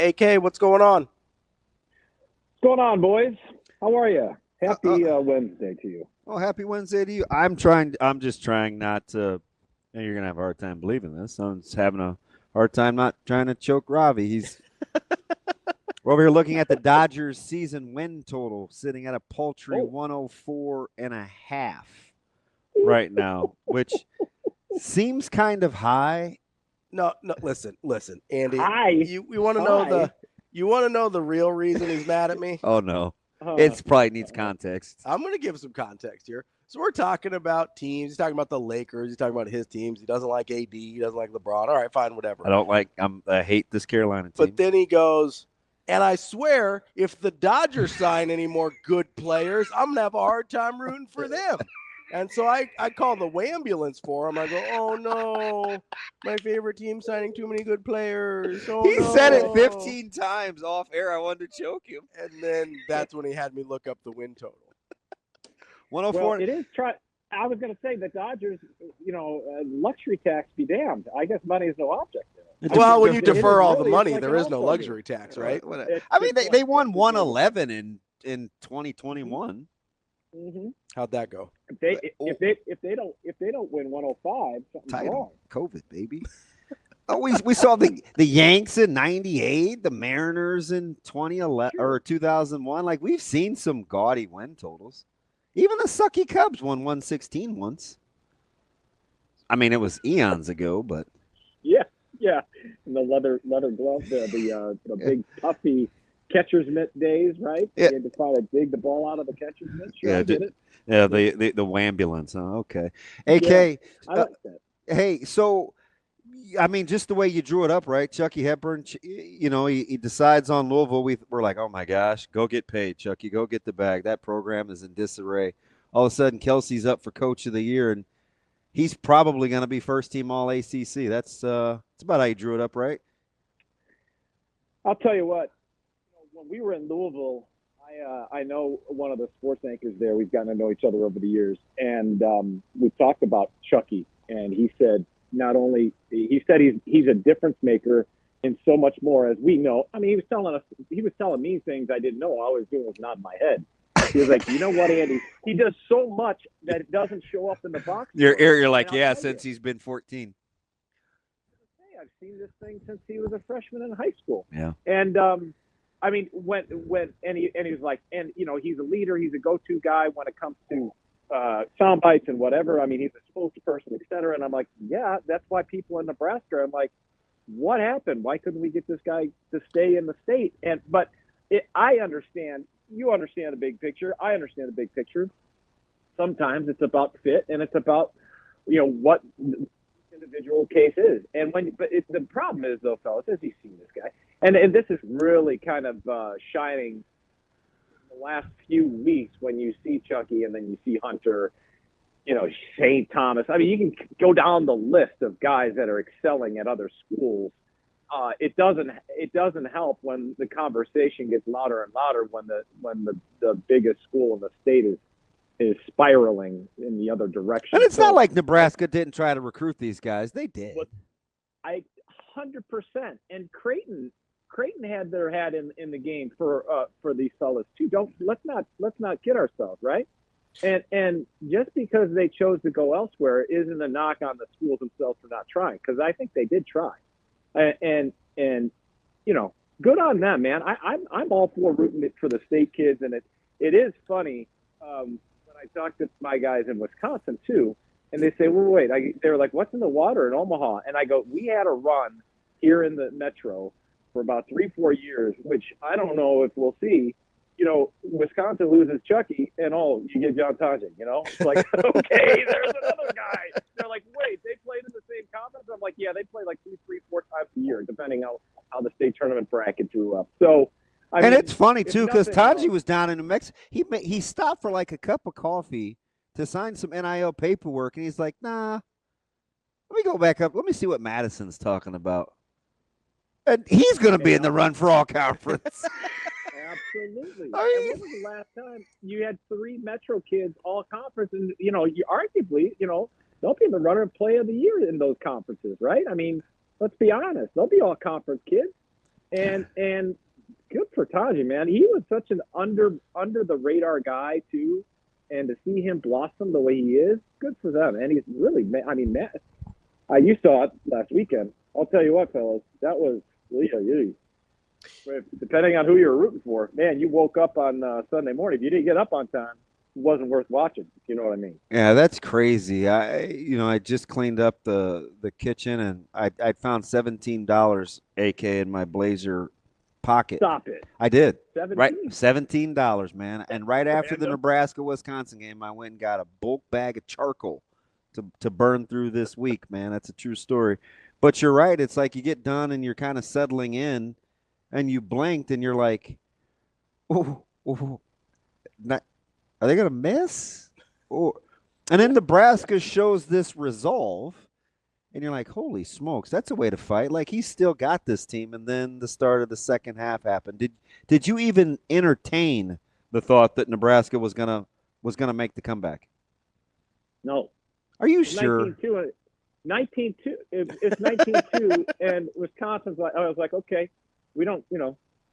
AK, what's going on? What's going on, boys? How are you? Happy Wednesday to you. Oh, happy Wednesday to you. I'm just trying not to, and you're going to have a hard time believing this. I'm just having a hard time not trying to choke Ravi. We're over here looking at the Dodgers season win total, sitting at a paltry 104.5 right now, which seems kind of high. No, listen, Andy. Hi. You want to know the real reason he's mad at me? Oh no, it probably needs context. I'm going to give some context here. So we're talking about teams. He's talking about the Lakers. He's talking about his teams. He doesn't like AD. He doesn't like LeBron. All right, fine, whatever. I hate this Carolina team. But then he goes, and I swear, if the Dodgers sign any more good players, I'm going to have a hard time rooting for them. And so I call the ambulance for him. I go, oh, no, my favorite team signing too many good players. Oh, he said it 15 times off air. I wanted to choke him. And then that's when he had me look up the win total. 104. Well, it is. I was going to say the Dodgers, luxury tax be damned. I guess money is no object. Well, when you defer all the money, there is no luxury tax, right? I mean, they won 111 in 2021. Mm-hmm. How'd that go? If they don't win 105, something's wrong. COVID, baby. We saw the Yanks in '98, the Mariners in 2011 or 2001. Like, we've seen some gaudy win totals. Even the sucky Cubs won 116 once. I mean, it was eons ago, but yeah. And the leather glove, the big puffy catcher's mitt days, right? Yeah. You had to try to dig the ball out of the catcher's mitt. Sure, yeah, I did it. Yeah, the ambulance. Huh? Okay, AK. Yeah, I like that. Hey, so I mean, just the way you drew it up, right? Chucky Hepburn. He decides on Louisville. We're like, oh my gosh, go get paid, Chucky. Go get the bag. That program is in disarray. All of a sudden, Kelsey's up for Coach of the Year, and he's probably going to be first team All ACC. That's about how you drew it up, right? I'll tell you what. When we were in Louisville, I know one of the sports anchors there. We've gotten to know each other over the years, and we talked about Chucky, and he said he's a difference maker in so much more, as we know. I mean, he was telling me things I didn't know. All I was doing was nodding my head. He was like, you know what, Andy? He does so much that it doesn't show up in the box. You're like, yeah, since he's been 14. I've seen this thing since he was a freshman in high school. Yeah, and I mean, when he was like, and he's a leader, he's a go-to guy when it comes to sound bites and whatever. I mean, he's a spokesperson, et cetera. And I'm like, yeah, that's why people in Nebraska are like, what happened? Why couldn't we get this guy to stay in the state? I understand. You understand the big picture. I understand the big picture. Sometimes it's about fit, and it's about what the individual case is. And the problem is, though, fellas, as you've seen this guy, and this is really kind of shining in the last few weeks when you see Chucky and then you see Hunter, St. Thomas. I mean, you can go down the list of guys that are excelling at other schools. It doesn't help when the conversation gets louder and louder when the biggest school in the state is spiraling in the other direction. And it's not like Nebraska didn't try to recruit these guys; they did. 100%. And Creighton had their hat in the game for these fellas too. Let's not kid ourselves, right? And just because they chose to go elsewhere isn't a knock on the schools themselves for not trying, because I think they did try. And good on them, man. I'm all for rooting for the state kids, and it is funny when I talk to my guys in Wisconsin too, and they say, well, wait, they're like, what's in the water in Omaha? And I go, we had a run here in the metro for about 3-4 years, which I don't know if we'll see. Wisconsin loses Chucky, and you get John Tonjan. It's like, okay, there's another guy. They're like, wait, they played in the same conference? I'm like, yeah, they play like 2, 3, 4 times a year, depending on how the state tournament bracket drew up. So, it's funny too, because Tonji was down in New Mexico. He stopped for like a cup of coffee to sign some NIL paperwork, and he's like, nah, let me go back up. Let me see what Madison's talking about. And he's going to be in the run for all conference. Absolutely. And when was the last time you had 3 Metro kids all conference, and you arguably, they'll be in the runner play of the year in those conferences, right? I mean, let's be honest, they'll be all conference kids. And good for Taji, man. He was such an under the radar guy too, and to see him blossom the way he is, good for them. And he's really, I mean, Matt, you saw it last weekend. I'll tell you what, fellas, that was depending on who you were rooting for. Man, you woke up on Sunday morning. If you didn't get up on time, it wasn't worth watching. If you know what I mean? Yeah, that's crazy. I just cleaned up the kitchen and I found $17 AK in my blazer pocket. Stop it. I did. 17? Right, $17, man. And right after the Nebraska-Wisconsin game, I went and got a bulk bag of charcoal to burn through this week, man. That's a true story. But you're right. It's like you get done and you're kind of settling in, and you blinked and you're like, oh, are they going to miss? Oh. And then Nebraska shows this resolve, and you're like, holy smokes, that's a way to fight. Like, he's still got this team. And then the start of the second half happened. Did you even entertain the thought that Nebraska was gonna make the comeback? No. Are you sure? 19-2. It's 19-2, and Wisconsin's like, I was like, okay, we don't,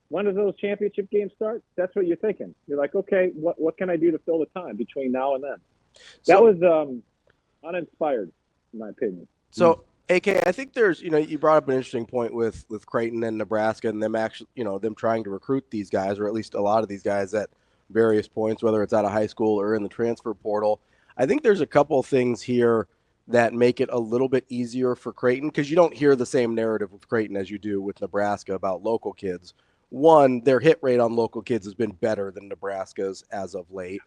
when does those championship games start? That's what you're thinking. You're like, okay, what can I do to fill the time between now and then? That was uninspired, in my opinion. So, AK, I think there's, you brought up an interesting point with Creighton and Nebraska and them actually, them trying to recruit these guys, or at least a lot of these guys at various points, whether it's out of high school or in the transfer portal. I think there's a couple of things here that make it a little bit easier for Creighton, because you don't hear the same narrative with Creighton as you do with Nebraska about local kids. One, their hit rate on local kids has been better than Nebraska's as of late.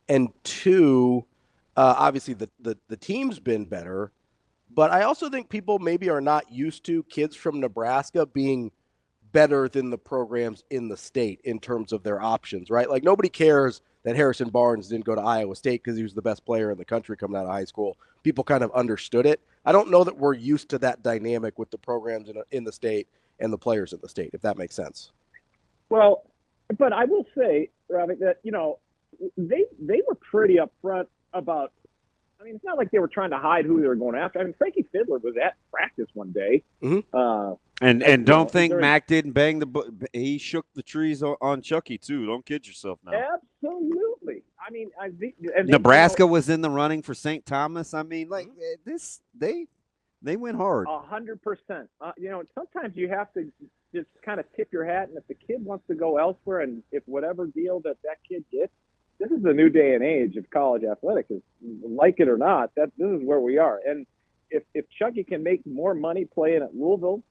And two, obviously the team's been better. But I also think people maybe are not used to kids from Nebraska being better than the programs in the state in terms of their options, right? Like, nobody cares that Harrison Barnes didn't go to Iowa State because he was the best player in the country coming out of high school. People kind of understood it. I don't know that we're used to that dynamic with the programs in the state and the players in the state, if that makes sense. Well, but I will say, Ravi, that, they were pretty upfront about, I mean, it's not like they were trying to hide who they were going after. I mean, Frankie Fiddler was at practice one day. Mm-hmm. And don't think Mac didn't bang he shook the trees on Chucky too. Don't kid yourself now. Absolutely. I mean, Nebraska was in the running for St. Thomas. I mean, like they went hard. 100%. Sometimes you have to just kind of tip your hat, and if the kid wants to go elsewhere, and if whatever deal that kid gets, this is the new day and age of college athletics. Like it or not, this is where we are. And if Chucky can make more money playing at Louisville,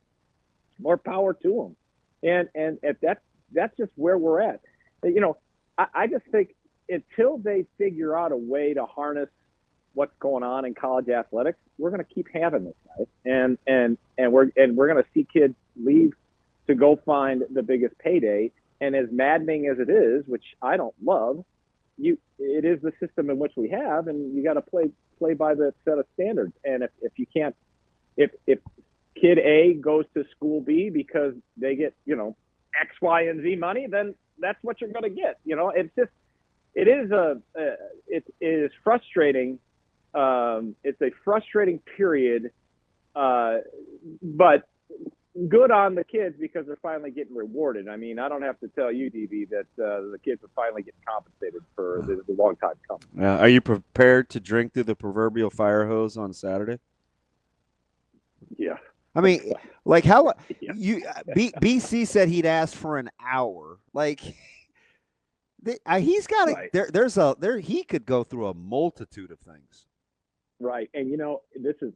more power to him. And if that's just where we're at. I just think until they figure out a way to harness what's going on in college athletics, we're going to keep having this, guys. And we're going to see kids leave to go find the biggest payday. And as maddening as it is, which I don't love, it is the system in which we have, and you got to play by the set of standards. And if you can't, if kid A goes to school B because they get X, Y, and Z money, then that's what you're going to get. It is frustrating. It's a frustrating period, but good on the kids because they're finally getting rewarded. I mean, I don't have to tell you, DB, that the kids are finally getting compensated for the long time coming. Are you prepared to drink through the proverbial fire hose on Saturday? Yeah. I mean, like how yeah. BC said he'd asked for an hour. Like he's got right. He could go through a multitude of things. Right. And this is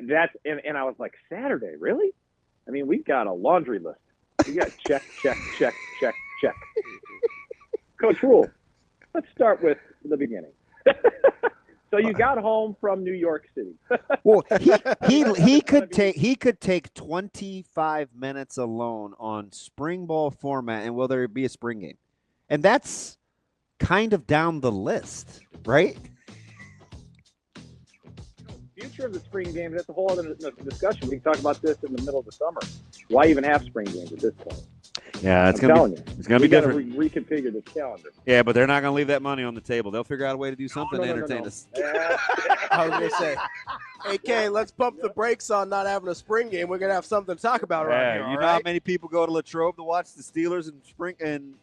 that's and I was like, Saturday, really? I mean, we've got a laundry list. We got check. Coach Rule, let's start with the beginning. So you got home from New York City. Well, he could take 25 minutes alone on spring ball format, and will there be a spring game? And that's kind of down the list, right? Future of the spring game, that's a whole other discussion. We can talk about this in the middle of the summer. Why even have spring games at this point? Yeah, I'm telling you. It's gonna be gotta different. Reconfigure this calendar. Yeah, but they're not gonna leave that money on the table. They'll figure out a way to do something to entertain us. I was gonna say, AK, let's pump the brakes on not having a spring game. We're gonna have something to talk about around here. You know how many people go to Latrobe to watch the Steelers in spring and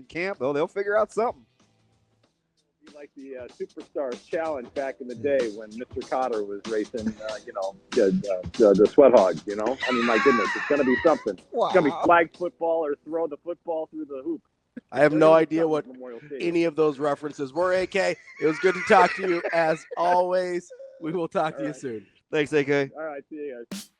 camp? Oh, they'll figure out something. Be like the Superstars Challenge back in the day when Mr. Cotter was racing, the Sweat Hog. I mean, my goodness, it's gonna be something. Wow. It's gonna be flag football or throw the football through the hoop. I have no idea what any of those references were, AK. It was good to talk to you as always. We will talk to you soon. Thanks, AK. All right, see you guys.